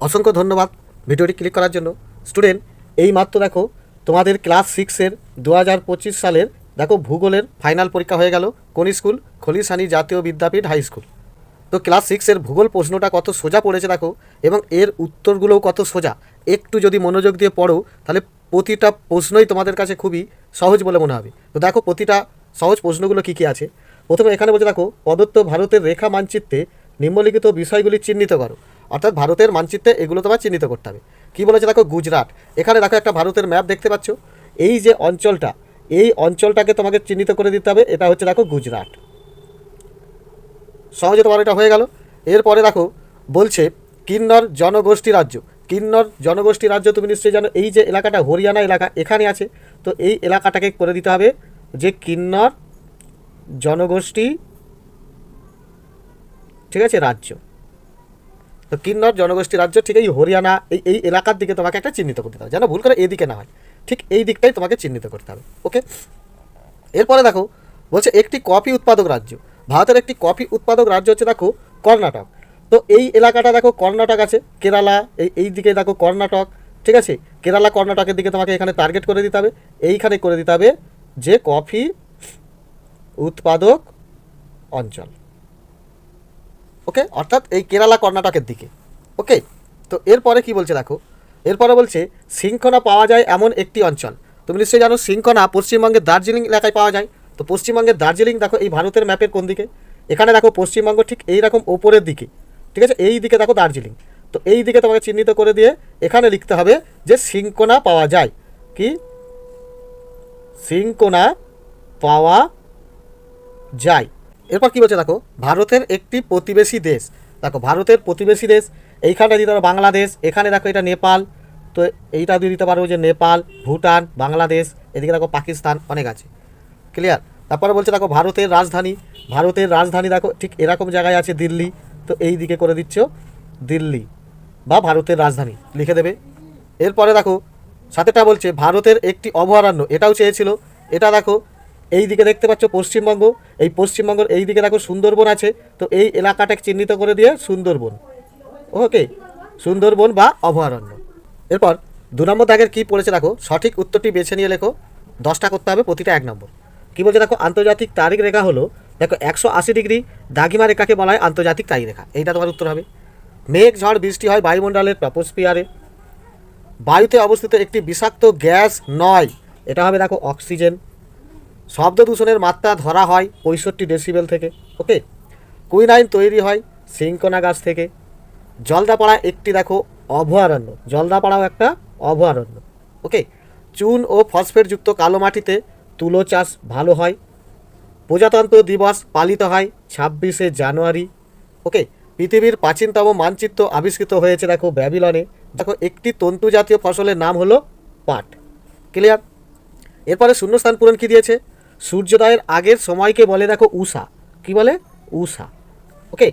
অসংখ্য ধন্যবাদ ভিডিওটি ক্লিক করার জন্য। স্টুডেন্ট, এই মাত্র দেখো তোমাদের ক্লাস 6-এর 2025 সালের দেখো ভূগোলের ফাইনাল পরীক্ষা হয়ে গেল। কোন স্কুল? খলিশানি জাতীয় বিদ্যাপীঠ হাই স্কুল। তো ক্লাস 6-এর ভূগোল প্রশ্নটা কত সোজা পড়েছে দেখো, এবং এর উত্তরগুলোও কত সোজা। একটু যদি মনোযোগ দিয়ে পড়ো তাহলে প্রতিটা প্রশ্নই তোমাদের কাছে খুবই সহজ বলে মনে হবে। তো দেখো প্রতিটা সহজ প্রশ্নগুলো কী কী আছে। প্রথমে এখানে বলছে দেখো, প্রদত্ত ভারতের রেখা মানচিত্রে নিম্নলিখিত বিষয়গুলি চিহ্নিত করো। অর্থাৎ ভারতের মানচিত্রে এগুলো তোমার চিহ্নিত করতে হবে। কী বলেছে দেখো, গুজরাট। এখানে দেখো একটা ভারতের ম্যাপ দেখতে পাচ্ছ। এই যে অঞ্চলটা, এই অঞ্চলটাকে তোমাকে চিহ্নিত করে দিতে হবে। এটা হচ্ছে দেখো গুজরাট। সহজে তোমার এটা হয়ে গেল। এরপরে দেখো বলছে কিন্নর জনগোষ্ঠী রাজ্য। কিন্নর জনগোষ্ঠী রাজ্য তুমি নিশ্চয়ই জানো, এই যে এলাকাটা হরিয়ানা এলাকা এখানে আছে। তো এই এলাকাটাকে করে দিতে হবে যে কিন্নর জনগোষ্ঠী, ঠিক আছে, রাজ্য। তো কিন্নর জনগোষ্ঠী রাজ্য, ঠিক এই হরিয়ানা এই এলাকার দিকে তোমাকে একটা চিহ্নিত করতে হবে, যেন ভুল করে এদিকে না হয়, ঠিক এই দিকটাই তোমাকে চিহ্নিত করতে হবে। ওকে, এরপরে দেখো বলছে একটি কফি উৎপাদক রাজ্য। ভারতের একটি কফি উৎপাদক রাজ্য হচ্ছে দেখো কর্ণাটক। তো এই এলাকাটা দেখো কর্ণাটক আছে, কেরালা এই দিকে দেখো কর্ণাটক, ঠিক আছে। কেরালা কর্ণাটকের দিকে তোমাকে এখানে টার্গেট করে দিতে হবে, এইখানে করে দিতে হবে যে কফি উৎপাদক অঞ্চল। ওকে, অর্থাৎ এই কেরালা কর্ণাটকের দিকে। ওকে, তো এরপরে কি বলছে দেখো, এরপরে বলছে শৃঙ্খলা পাওয়া যায় এমন একটি অঞ্চল। তুমি নিশ্চয়ই জানো শৃঙ্খলা পশ্চিমবঙ্গের দার্জিলিং এলাকায় পাওয়া যায়। তো পশ্চিমবঙ্গের দার্জিলিং দেখো এই ভারতের ম্যাপের কোন দিকে? এখানে দেখো পশ্চিমবঙ্গ ঠিক এইরকম ওপরের দিকে, ঠিক আছে, এই দিকে দেখো দার্জিলিং। তো এই দিকে তোমাকে চিহ্নিত করে দিয়ে এখানে লিখতে হবে যে শৃঙ্খলা পাওয়া যায়। কি? শৃঙ্খলা পাওয়া যায়। এরপর কী বলছে দেখো, ভারতের একটি প্রতিবেশী দেশ। দেখো ভারতের প্রতিবেশী দেশ, এইখানটা দিতে পারো বাংলাদেশ, এখানে দেখো এটা নেপাল। তো এইটা দিয়ে দিতে পারো যে নেপাল, ভুটান, বাংলাদেশ, এদিকে দেখো পাকিস্তান, অনেক আছে। ক্লিয়ার? তারপরে বলছে দেখো ভারতের রাজধানী। ভারতের রাজধানী দেখো ঠিক এরকম জায়গায় আছে দিল্লি। তো এই দিকে করে দিচ্ছ দিল্লি বা ভারতের রাজধানী লিখে দেবে। এরপরে দেখো সাথেটা বলছে ভারতের একটি অভয়ারণ্য, এটাও চেয়েছিল। এটা দেখো এই দিকে দেখতে পাচ্ছ পশ্চিমবঙ্গ, এই পশ্চিমবঙ্গের এই দিকে দেখো সুন্দরবন আছে। তো এই এলাকাটাকে চিহ্নিত করে দিয়ে সুন্দরবন। ওকে, সুন্দরবন বা অভয়ারণ্য। এরপর 2 নম্বর দাগের কী পড়েছে দেখো, সঠিক উত্তরটি বেছে নিয়ে লেখো। 10টা করতে হবে, প্রতিটা 1 নম্বর। কী বলছে দেখো, আন্তর্জাতিক তারিখ রেখা হলো দেখো 180 ডিগ্রি দ্রাঘিমা রেখাকে বলা হয় আন্তর্জাতিক তারিখ রেখা। এইটা তোমার উত্তর হবে। মেঘ ঝড় বৃষ্টি হয় বায়ুমণ্ডলের ট্রপোস্ফিয়ারে। বায়ুতে অবস্থিত একটি বিষাক্ত গ্যাস নয়, এটা হবে দেখো অক্সিজেন। শব্দ দূষণের মাত্রা ধরা হয় 65 ডেসিবেল থেকে। ওকে, কুইনাইন তৈরি হয় সিনকোনা গাছ থেকে। জলদাপাড়া একটি দেখো অভয়ারণ্য, জলদাপাড়াও একটা অভয়ারণ্য। ওকে, চুন ও ফসফেটযুক্ত কালো মাটিতে তুলো চাষ ভালো হয়। প্রজাতন্ত্র দিবস পালিত হয় 26শে জানুয়ারি। ওকে, পৃথিবীর প্রাচীনতম মানচিত্র আবিষ্কৃত হয়েছে দেখো ব্যাবিলনে। দেখো একটি তন্তু জাতীয় ফসলের নাম হলো পাট। ক্লিয়ার? এরপরে শূন্যস্থান পূরণ কী দিয়েছে, সূর্যোদয়ের আগের সময়কে বলে দেখো উষা। কি বলে? উষা। ওকে,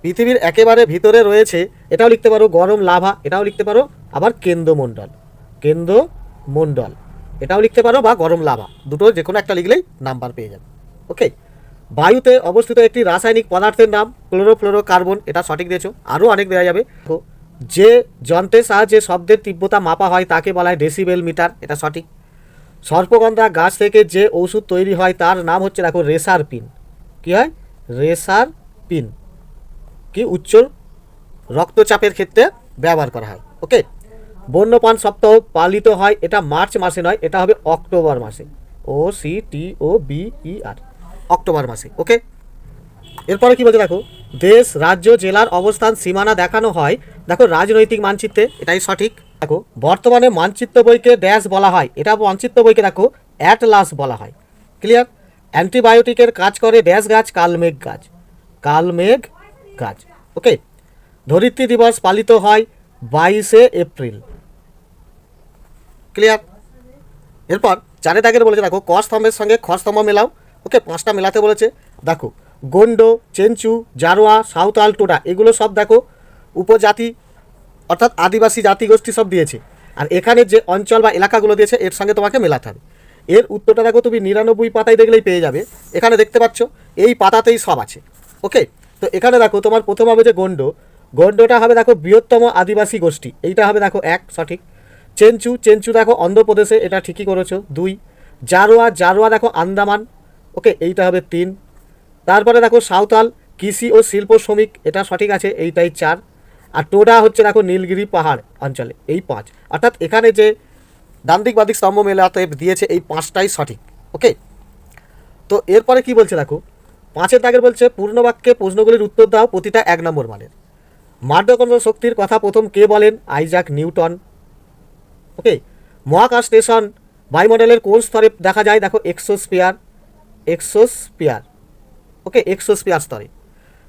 পৃথিবীর একেবারে ভিতরে রয়েছে, এটাও লিখতে পারো গরম লাভা, এটাও লিখতে পারো আবার কেন্দ্রমণ্ডল, কেন্দ্রমণ্ডল এটাও লিখতে পারো, বা গরম লাভা, দুটো যে কোনো একটা লিখলেই নাম্বার পেয়ে যাবে। ওকে, বায়ুতে অবস্থিত একটি রাসায়নিক পদার্থের নাম ক্লোরোফ্লোরোকার্বন, এটা সঠিক দিয়েছো, আরও অনেক দেওয়া যাবে। যে যন্ত্রের সাহায্যে শব্দের তীব্রতা মাপা হয় তাকে বলা হয় ডেসিবেল মিটার, এটা সঠিক। সর্পগন্ধা গাছ থেকে যে ওষুধ তৈরি হয় তার নাম হচ্ছে দেখো রেসার পিন। কী হয়? রেসার পিন। কি? উচ্চ রক্তচাপের ক্ষেত্রে ব্যবহার করা হয়। ওকে, বন্যপ্রাণ সপ্তাহ পালিত হয়, এটা মার্চ মাসে নয়, এটা হবে অক্টোবর মাসে। OCTOBER, অক্টোবর মাসে। ওকে, এরপরে কি বলছে দেখো, দেশ রাজ্য জেলার অবস্থান সীমানা দেখানো হয় দেখো রাজনৈতিক মানচিত্রে, এটাই সঠিক। দেখো বর্তমানে মানচিত্র বইকে ড্যাশ বলা হয়, এটা মানচিত্র বইকে দেখো অ্যাটলাস বলা হয়। ক্লিয়ার? অ্যান্টিবায়োটিকের কাজ করে ড্যাশ গাছ, কালমেঘ গাছ, কালমেঘ গাছ। ওকে, ধরিত্রী দিবস পালিত হয় 22শে এপ্রিল। ক্লিয়ার? এরপর 4 দাগের বলেছে দেখো ক স্তম্ভের সঙ্গে খ স্তম্ভ মেলাও। ওকে, 5টা মেলাতে বলেছে। দেখো গোন্ডো, চেঞ্চু, জারোয়া, সাঁওতাল, টোডা, এগুলো সব দেখো উপজাতি অর্থাৎ আদিবাসী জাতিগোষ্ঠী সব দিয়েছে। আর এখানে যে অঞ্চল বা এলাকাগুলো দিয়েছে এর সঙ্গে তোমাকে মেলাতে হবে। এর উত্তরটা দেখো তুমি 99 পাতায় দেখলেই পেয়ে যাবে। এখানে দেখতে পাচ্ছ এই পাতাতেই সব আছে। ওকে, তো এখানে দেখো তোমার প্রথম হবে যে গন্ডো। গন্ডটা হবে দেখো বৃহত্তম আদিবাসী গোষ্ঠী, এইটা হবে দেখো 1 সঠিক। চেঞ্চু, চেঞ্চু দেখো অন্ধ্রপ্রদেশে, এটা ঠিকই করেছো 2। জারোয়া, জারোয়া দেখো আন্দামান, ওকে এইটা হবে 3। তারপরে দেখো সাঁওতাল কৃষি ও শিল্প শ্রমিক, এটা সঠিক আছে, এইটাই 4। আর টোডা হচ্ছে দেখো নীলগিরি পাহাড় অঞ্চলে, এই 5। অর্থাৎ এখানে যে ডান দিক বাদিক স্তম্ভ মেলাতে দিয়েছে এই 5টাই সঠিক, ওকে। তো এরপরে কি বলছে দেখো 5-এর দাগের বলছে পূর্ণ বাক্যে প্রশ্নগুলির উত্তর দাও প্রতিটা 1 নম্বর মানের। মাধ্যাকর্ষণ শক্তির কথা প্রথম কে বলেন? আইজাক নিউটন, ওকে। মহাকাশ স্টেশন বায়ুমণ্ডলের কোন স্তরে দেখা যায়? দেখো এক্সোস্ফিয়ার, এক্সোস্ফিয়ার, ওকে এক্সোস্ফিয়ার স্তরে।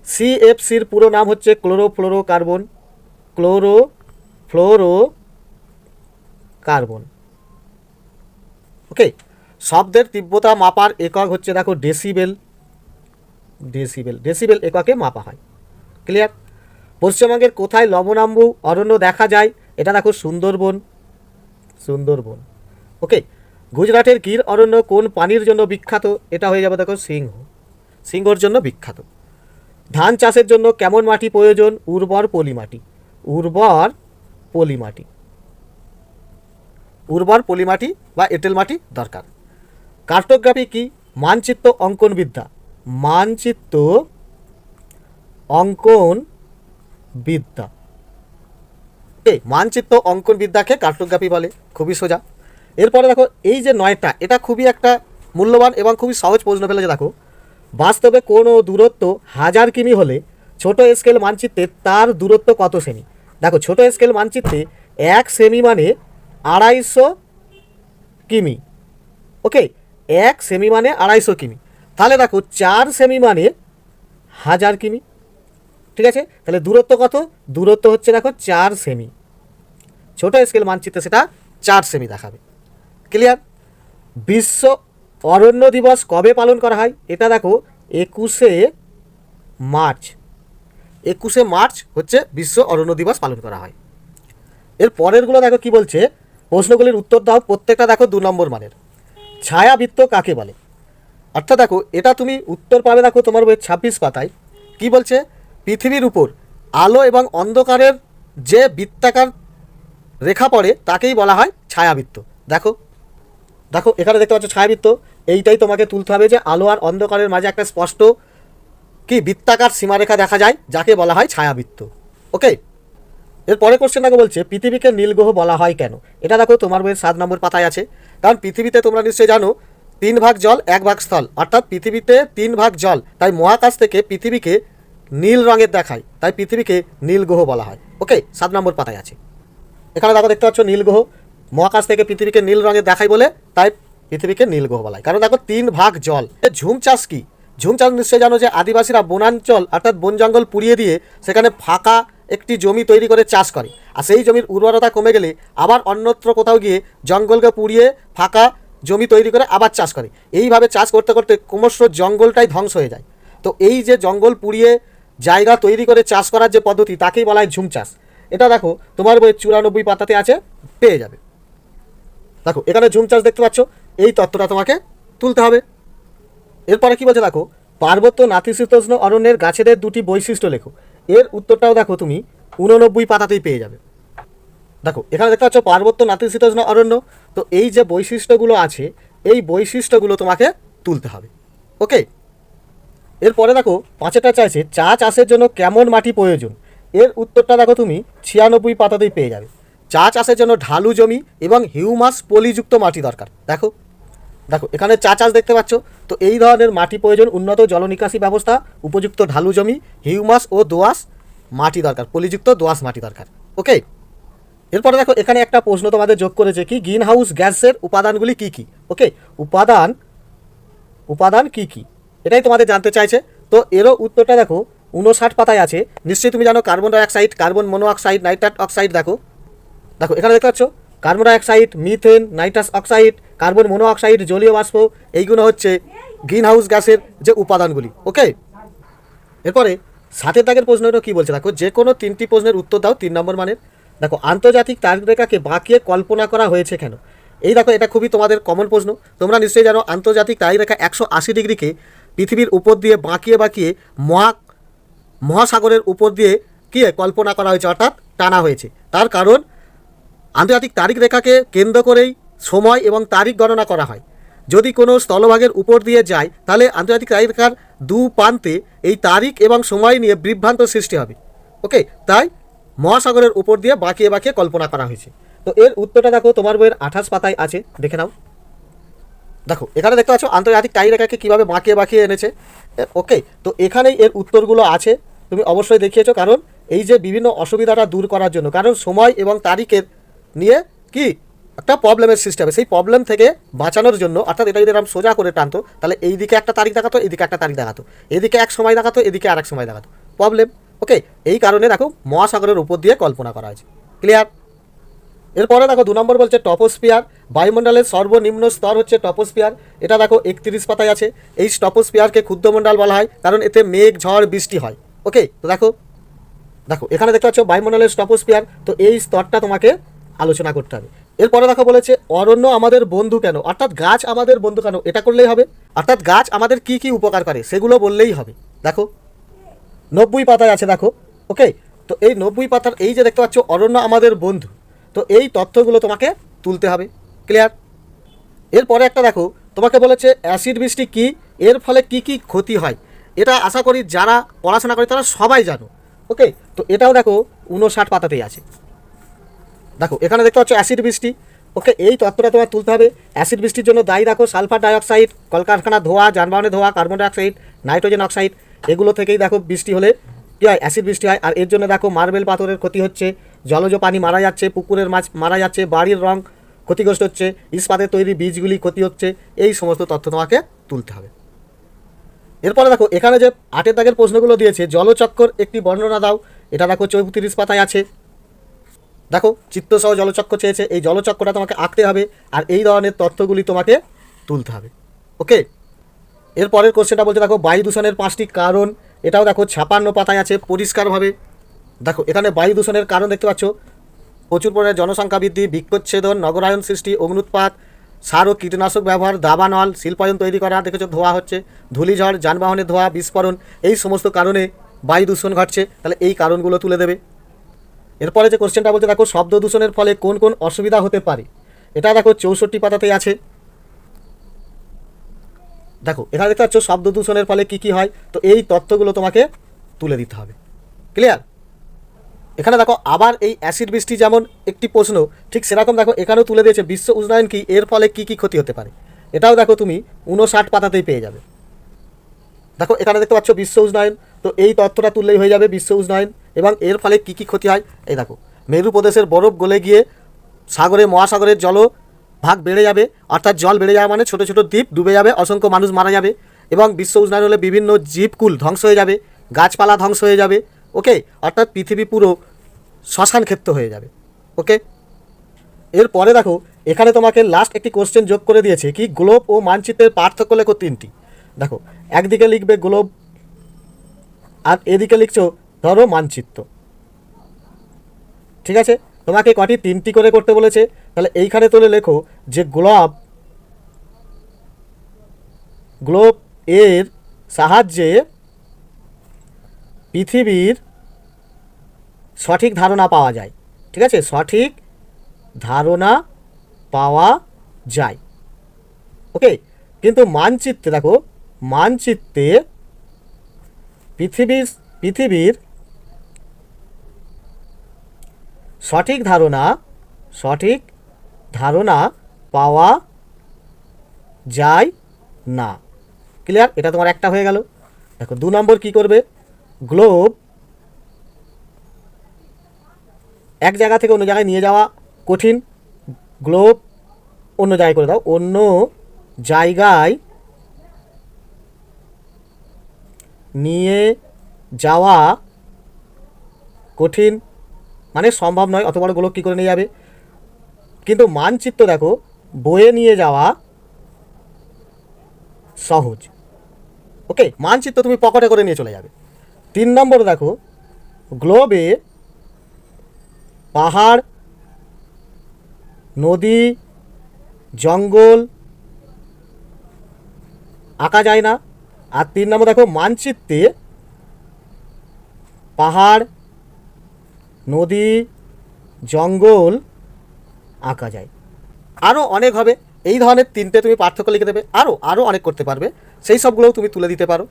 সিএফসির পুরো নাম হচ্ছে ক্লোরোফ্লোরো কার্বন, ক্লোরোফ্লোরো কার্বন, ওকে। শব্দের তীব্রতা মাপার একক হচ্ছে দেখো ডেসিবেল, ডেসিবেল, ডেসিবেল এককে মাপা হয়, ক্লিয়ার। পশ্চিমবঙ্গের কোথায় লবণাম্বু অরণ্য দেখা যায়? এটা দেখো সুন্দরবন, সুন্দরবন, ওকে। গুজরাটের গির অরণ্য কোন পানির জন্য বিখ্যাত? এটা হয়ে যাবে দেখো সিংহ, সিংহর জন্য বিখ্যাত। ধান চাষের জন্য কেমন মাটি প্রয়োজন? উর্বর পলি মাটি, উর্বর পলি মাটি, উর্বর পলি মাটি বা এঁটেল মাটি দরকার। কার্টোগ্রাফি কি? মানচিত্র অঙ্কন বিদ্যা, মানচিত্র অঙ্কন বিদ্যা, মানচিত্র অঙ্কন বিদ্যাকে কার্টোগ্রাফি বলে, খুবই সোজা। এরপরে দেখো এই যে 9টা, এটা খুবই একটা মূল্যবান এবং খুবই সহজ প্রশ্ন ফেলেছে। দেখো বাস্তবে কোনো দূরত্ব 1000 কিমি হলে ছোট স্কেল মানচিত্রে তার দূরত্ব কত সেমি? দেখো ছোট স্কেল মানচিত্রে 1 সেমি মানে 250 কিমি, ওকে 1 সেমি মানে 250 কিমি। তাহলে দেখো 4 সেমি মানে 1000 কিমি, ঠিক আছে। তাহলে দূরত্ব কত? দূরত্ব হচ্ছে দেখো 4 সেমি, ছোট স্কেল মানচিত্রে সেটা 4 সেমি দেখাবে, ক্লিয়ার। বিশ্ব অরণ্য দিবস কবে পালন করা হয়? এটা দেখো 21শে মার্চ, 21শে মার্চ হচ্ছে বিশ্ব অরণ্য দিবস পালন করা হয়। এর পরেরগুলো দেখো কি বলছে, প্রশ্নগুলির উত্তর দাও প্রত্যেকটা দেখো 2 নম্বর মানের। ছায়াবৃত্ত কাকে বলে? অর্থাৎ দেখো এটা তুমি উত্তর পাবে দেখো তোমার বই 26 পাতায়। কি বলছে? পৃথিবীর উপর আলো এবং অন্ধকারের যে বৃত্তাকার রেখা পড়ে তাকেই বলা হয় ছায়াবৃত্ত। দেখো দেখো এখানে দেখতে পাচ্ছ ছায়াবৃত্ত, এইটাই তোমাকে তুলতে হবে যে আলো আর অন্ধকারের মাঝে একটা স্পষ্ট কি বৃত্তাকার সীমারেখা দেখা যায়, যাকে বলা হয় ছায়াবৃত্ত, ওকে। এরপরে কোশ্চেন দেখো বলছে পৃথিবীকে নীলগ্রহ বলা হয় কেন? এটা দেখো তোমার বইয়ের 7 নম্বর পাতায় আছে। কারণ পৃথিবীতে তোমরা নিশ্চয়ই জানো 3 ভাগ জল 1 ভাগ স্থল, অর্থাৎ পৃথিবীতে 3 ভাগ জল, তাই মহাকাশ থেকে পৃথিবীকে নীল রঙের দেখায়, তাই পৃথিবীকে নীলগ্রহ বলা হয়, ওকে 7 নম্বর পাতায় আছে। এখানে দেখো দেখতে পাচ্ছ নীলগ্রহ, মহাকাশ থেকে পৃথিবীকে নীল রঙের দেখায় বলে তাই পৃথিবীকে নীলগ্রহ বলা হয়। কারণ দেখো 3 ভাগ জল। ঝুম চাষ কি? ঝুম চাষ নিশ্চয়ই জানো যে আদিবাসীরা বনাঞ্চল অর্থাৎ বন জঙ্গল পুড়িয়ে দিয়ে সেখানে ফাঁকা একটি জমি তৈরি করে চাষ করে, আর সেই জমির উর্বরতা কমে গেলে আবার অন্যত্র কোথাও গিয়ে জঙ্গলকে পুড়িয়ে ফাঁকা জমি তৈরি করে আবার চাষ করে। এইভাবে চাষ করতে করতে ক্রমশ জঙ্গলটাই ধ্বংস হয়ে যায়। তো এই যে জঙ্গল পুড়িয়ে জায়গা তৈরি করে চাষ করার যে পদ্ধতি তাকেই বলা হয় ঝুম চাষ। এটা দেখো তোমার বই 94 পাতাতে আছে, পেয়ে যাবে। দেখো এখানে ঝুম চাষ দেখতে পাচ্ছ, এই তত্ত্বটা তোমাকে তুলতে হবে। এরপরে কি বলছে দেখো পার্বত্য নাতিশীতোষ্ণ অরণ্যের গাছেদের 2টি বৈশিষ্ট্য লেখো। এর উত্তরটাও দেখো তুমি 89 পাতাতেই পেয়ে যাবে। দেখো এখানে দেখতে পাচ্ছ পার্বত্য নাতিশীতোষ্ণ অরণ্য, তো এই যে বৈশিষ্ট্যগুলো আছে এই বৈশিষ্ট্যগুলো তোমাকে তুলতে হবে, ওকে। এরপরে দেখো 5টা চাইছে চা চাষের জন্য কেমন মাটি প্রয়োজন? এর উত্তরটা দেখো তুমি 96 পাতাতেই পেয়ে যাবে। চা চাষের জন্য ঢালু জমি এবং হিউমাস পলিযুক্ত মাটি দরকার। দেখো দেখো এখানে চা চাষ দেখতে পাচ্ছ, তো এই ধরনের মাটি প্রয়োজন, উন্নত জলনিকাশি ব্যবস্থা, উপযুক্ত ঢালু জমি, হিউমাস ও দোআঁশ মাটি দরকার, পলিযুক্ত দোআঁশ মাটি দরকার, ওকে। এরপরে দেখো এখানে একটা প্রশ্ন তোমাদের যোগ করেছে কি গ্রিন হাউস গ্যাসের উপাদানগুলি কি কি, ওকে। উপাদান উপাদান কি কি এটাই তোমাদের জানতে চাইছে। তো এরও উত্তরটা দেখো 59 পাতায় আছে। নিশ্চয়ই তুমি জানো carbon dioxide, carbon monoxide, nitrous oxide. দেখো দেখো এখানে দেখতে পাচ্ছ carbon dioxide, methane, nitrous oxide, carbon monoxide, জলীয় বাষ্প, এইগুলো হচ্ছে গ্রিন হাউস গ্যাসের যে উপাদানগুলি, ওকে। এরপরে 7 দাগের প্রশ্নটা কী বলছে দেখো যে কোনো 3টি প্রশ্নের উত্তর দাও 3 নম্বর মানের। দেখো আন্তর্জাতিক তারিখরেখাকে বাঁকিয়ে কল্পনা করা হয়েছে কেন? এই দেখো এটা খুবই তোমাদের কমন প্রশ্ন। তোমরা নিশ্চয়ই জানো আন্তর্জাতিক তারিখরেখা 180 ডিগ্রিকে পৃথিবীর উপর দিয়ে বাঁকিয়ে বাঁকিয়ে মহাসাগরের উপর দিয়ে কি কল্পনা করা হয়েছে, অর্থাৎ টানা হয়েছে। তার কারণ আন্তর্জাতিক তারিখ রেখাকে কেন্দ্র করেই সময় এবং তারিখ গণনা করা হয়। যদি কোনো স্থলভাগের উপর দিয়ে যায় তাহলে আন্তর্জাতিক তারিখ রেখার দু প্রান্তে এই তারিখ এবং সময় নিয়ে বিভ্রান্ত সৃষ্টি হবে। ওকে, তাই মহাসাগরের উপর দিয়ে বাঁকিয়ে বাঁকিয়ে কল্পনা করা হয়েছে। তো এর উত্তরটা দেখো তোমার বইয়ের 28 পাতায় আছে, দেখে নাও। দেখো এখানে দেখতে পাচ্ছ আন্তর্জাতিক তারিখ রেখাকে কীভাবে বাঁকিয়ে বাঁকিয়ে এনেছে। ওকে, তো এখানেই এর উত্তরগুলো আছে, তুমি অবশ্যই দেখিয়েছো। কারণ এই যে বিভিন্ন অসুবিধাটা দূর করার জন্য, কারণ সময় এবং তারিখের নিয়ে কি একটা প্রবলেমের সৃষ্টি হবে, সেই প্রবলেম থেকে বাঁচানোর জন্য, অর্থাৎ এটা যদি এরকম সোজা করে টানতো তাহলে এই দিকে একটা তারিখ দেখাতো, এদিকে একটা তারিখ দেখাতো, এদিকে এক সময় দেখাতো, এদিকে আর এক সময় দেখাতো, প্রবলেম। ওকে, এই কারণে দেখো মহাসাগরের উপর দিয়ে কল্পনা করা হয়েছে। ক্লিয়ার? এরপরে দেখো 2 নম্বর বলছে টপোস্ফিয়ার। বায়ুমণ্ডলের সর্বনিম্ন স্তর হচ্ছে টপোস্ফিয়ার। এটা দেখো 31 পাতায় আছে। এই টপোস্ফিয়ারকে ক্ষুদ্রমণ্ডল বলা হয় কারণ এতে মেঘ, ঝড়, বৃষ্টি হয়। ওকে, তো দেখো দেখো এখানে দেখতে পাচ্ছ বায়ুমণ্ডলের টপোস্ফিয়ার, তো এই স্তরটা তোমাকে আলোচনা করতে হবে। এরপরে দেখো বলেছে অরণ্য আমাদের বন্ধু কেন, অর্থাৎ গাছ আমাদের বন্ধু কেন, এটা করলেই হবে। অর্থাৎ গাছ আমাদের কি কি উপকার করে সেগুলো বললেই হবে। দেখো 90 পাতায় আছে, দেখো। ওকে, তো এই 90 পাতার এই যে দেখতে পাচ্ছ অরণ্য আমাদের বন্ধু, তো এই তথ্যগুলো তোমাকে তুলতে হবে। ক্লিয়ার? এরপরে একটা দেখো তোমাকে বলেছে অ্যাসিড বৃষ্টি কি, এর ফলে কি কি ক্ষতি হয়। এটা আশা করি যারা পড়াশোনা করে তারা সবাই জানো। ওকে, তো এটাও দেখো 59 পাতাতেই আছে। দেখো এখানে দেখতে পাচ্ছ অ্যাসিড বৃষ্টি। ওকে, এই তথ্যটা তোমার তুলতে হবে। অ্যাসিড বৃষ্টির জন্য দায়ী দেখো সালফার ডাইঅক্সাইড, কলকারখানার ধোঁয়া, যানবাহনের ধোঁয়া, কার্বন ডাইঅক্সাইড, নাইট্রোজেন অক্সাইড, এগুলো থেকেই দেখো বৃষ্টি হলে কী হয়, অ্যাসিড বৃষ্টি হয়। আর এর জন্য দেখো মার্বেল পাথরের ক্ষতি হচ্ছে, জলজ প্রাণী মারা যাচ্ছে, পুকুরের মাছ মারা যাচ্ছে, বাড়ির রং ক্ষতিগ্রস্ত হচ্ছে, ইস্পাতের তৈরি বীজগুলি ক্ষতি হচ্ছে। এই সমস্ত তথ্য তোমাকে তুলতে হবে। এরপরে দেখো এখানে যে 8 দাগের প্রশ্নগুলো দিয়েছে, জলচক্কর একটি বর্ণনা দাও। এটা দেখো 34 পাতায় আছে। দেখো চিত্রসহ জলচক্র চেয়েছে, এই জলচক্রটা তোমাকে আঁকতে হবে আর এই ধরনের তথ্যগুলি তোমাকে তুলতে হবে। ওকে, এরপরের কোশ্চেনটা বলছে দেখো বায়ু দূষণের 5টি কারণ। এটাও দেখো 56 পাতায় আছে পরিষ্কারভাবে। দেখো এখানে বায়ু দূষণের কারণ দেখতে পাচ্ছ প্রচুর পরিমাণে জনসংখ্যা বৃদ্ধি, বৃক্ষচ্ছেদন, নগরায়ন সৃষ্টি, অগ্নুৎপাত, সার ও কীটনাশক ব্যবহার, দাবানল, শিল্পায়ন তৈরি করা, দেখেছো ধোঁয়া হচ্ছে, ধূলিঝড়, যানবাহনের ধোঁয়া, বিস্ফোরণ, এই সমস্ত কারণে বায়ু দূষণ ঘটছে। তাহলে এই কারণগুলো তুলে দেবে। এরপরে যে কোশ্চেনটা বলছে দেখো শব্দ দূষণের ফলে কোন কোন অসুবিধা হতে পারে। এটা দেখো 64 পাতাতেই আছে। দেখো এখানে দেখতে পাচ্ছ শব্দ দূষণের ফলে কী কী হয়, তো এই তথ্যগুলো তোমাকে তুলে দিতে হবে। ক্লিয়ার? এখানে দেখো আবার এই অ্যাসিড বৃষ্টি যেমন একটি প্রশ্ন, ঠিক সেরকম দেখো এখানেও তুলে দিয়েছে বিশ্ব উষ্ণায়ন কি, এর ফলে কী কী ক্ষতি হতে পারে। এটাও দেখো তুমি 59 পাতাতেই পেয়ে যাবে। দেখো এখানে দেখতে পাচ্ছ বিশ্ব উষ্ণায়ন, তো এই তথ্যটা তুললেই হয়ে যাবে বিশ্ব উষ্ণায়ন এবং এর ফলে কী কী ক্ষতি হয়। এই দেখো মেরু প্রদেশের বরফ গলে গিয়ে সাগরে, মহাসাগরের জল ভাগ বেড়ে যাবে, অর্থাৎ জল বেড়ে যাওয়া মানে ছোটো ছোটো দ্বীপ ডুবে যাবে, অসংখ্য মানুষ মারা যাবে এবং বিশ্ব উষ্ণায়ন হলে বিভিন্ন জীবকুল ধ্বংস হয়ে যাবে, গাছপালা ধ্বংস হয়ে যাবে। ওকে, অর্থাৎ পৃথিবী পুরো শ্মশান ক্ষেত্র হয়ে যাবে। ওকে, এরপরে দেখো এখানে তোমাকে লাস্ট একটি কোশ্চেন যোগ করে দিয়েছে কি, গ্লোব ও মানচিত্রের পার্থক্য লেখো 3টি। দেখো একদিকে লিখবে গ্লোব আর এদিকে লিখছো ধরো মানচিত্র। ঠিক আছে, তোমাকে কটি 3টি করে করতে বলেছে, তাহলে এইখানে তুলে লেখো যে গ্লোব এর সাহায্যে পৃথিবীর সঠিক ধারণা পাওয়া যায়। ঠিক আছে, সঠিক ধারণা পাওয়া যায়। ওকে, কিন্তু মানচিত্রে দেখো মানচিত্রে পৃথিবীর সঠিক ধারণা পাওয়া যায় না। ক্লিয়ার? এটা তোমার একটা হয়ে গেল। দেখো 2 নম্বর কি করবে, গ্লোব এক জায়গা থেকে অন্য জায়গায় নিয়ে যাওয়া কঠিন, গ্লোব অন্য জায়গায় করে দাও, অন্য জায়গায় নিয়ে যাওয়া কঠিন মানে সম্ভব নয়, অত বড় গ্লোব কী করে নিয়ে যাবে। কিন্তু মানচিত্র দেখো বয়ে নিয়ে যাওয়া সহজ। ওকে, মানচিত্র তুমি পকেটে করে নিয়ে চলে যাবে। 3 নম্বর দেখো গ্লোবে পাহাড়, নদী, জঙ্গল আঁকা যায় না। আর 3 নম্বর দেখো মানচিত্রে পাহাড়, নদী জঙ্গল আঁকা যায়। আরও অনেক হবে, এই ধরনের 3টে তুমি পার্থক্য লিখে দেবে, আরও অনেক করতে পারবে, সেই সবগুলোও তুমি তুলে দিতে পারো।